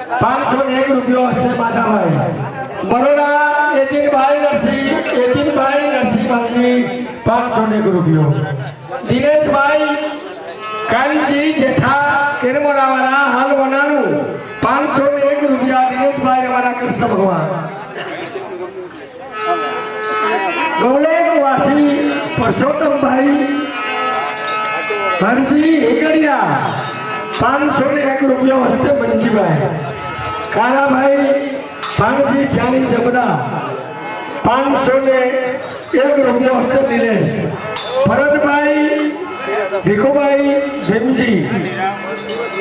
501 रुपये हस्ते माता भाई बड़ोड़ा एतिन भाई नरसिंह भाई 501 रुपये दिनेश भाई कांची जेठा केरमोरावाला हाल बनानु 501 रुपया दिनेश भाई हमारा कृष्ण भगवान गौले वासी परसोत्तम भाई हरसी हेकरिया 501 रुपया हस्ते मंजी भाई काला भाई फांसी श्यानी जबदा 501 रुपया हस्ते दिनेश भरत भाई भिखो भाई भीमजी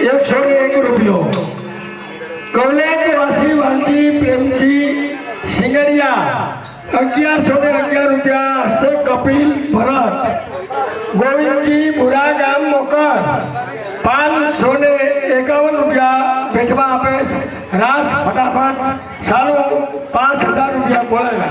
101 रुपयो कौले वासी वालजी प्रेमजी सिंगरिया 1111 रुपया हस्ते कपिल भरत गोविंद जी बुरा गाम मोकर 551 रुपया भेटवा आपे रास फटाफट सालो 5000 रुपया बोलेगा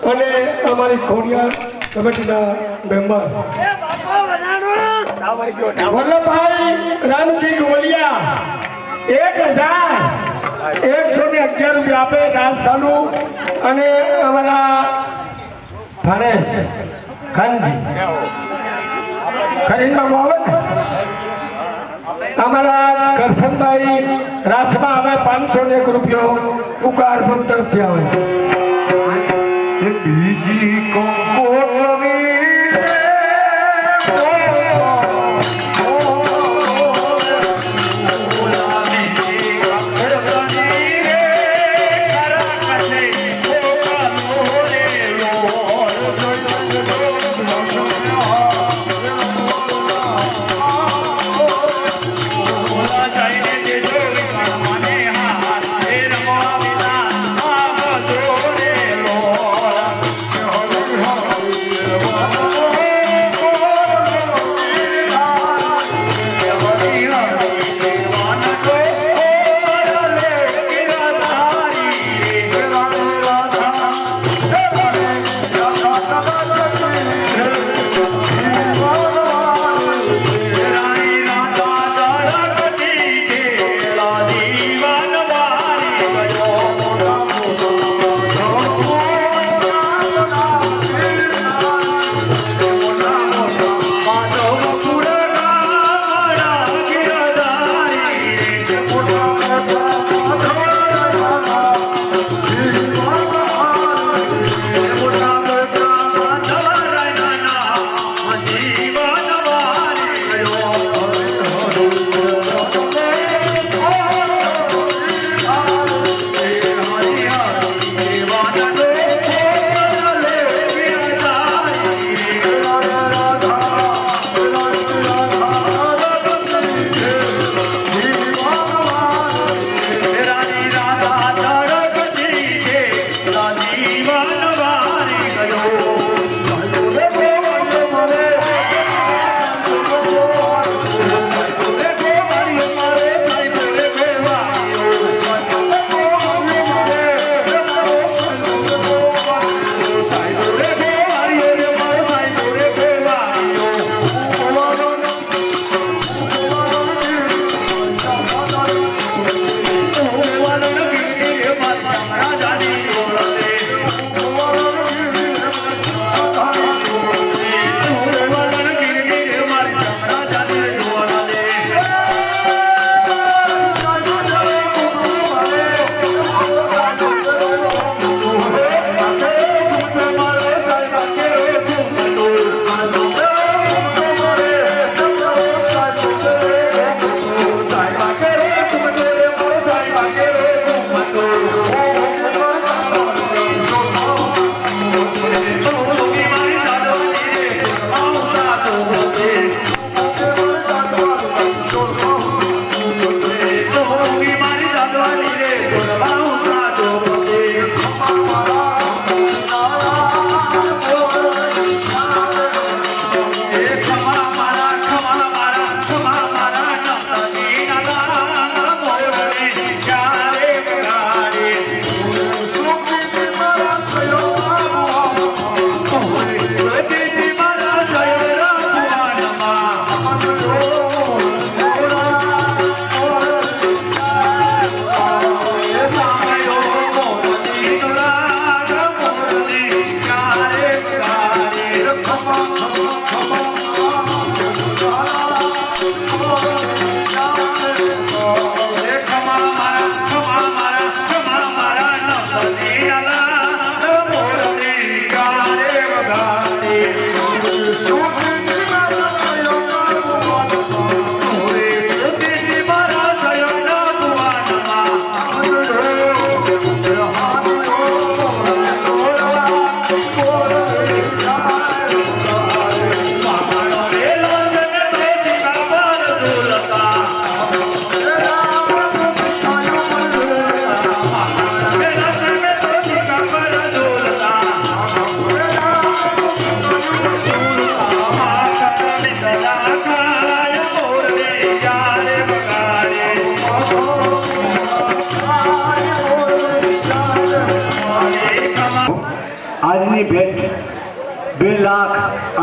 અને અમારી ખોડિયાર કમિટીના મેમ્બર વલ્લભભાઈ રામજી ગોવલિયા 1111 રૂપિયા આપે રાજ સાલુ અને અમારા ભાણેજ ખાનજી ખરીદમાં આવે ને અમારા કરશનભાઈ રાસમાં અમે 501 રૂપિયો પુકાર તરફથી આવે છે બીજી કંકોત્રી Hey,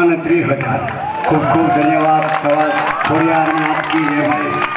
અને 30,000 ખૂબ ખૂબ ધન્યવાદ સવાલ થોડી વાર में आपकी है भाई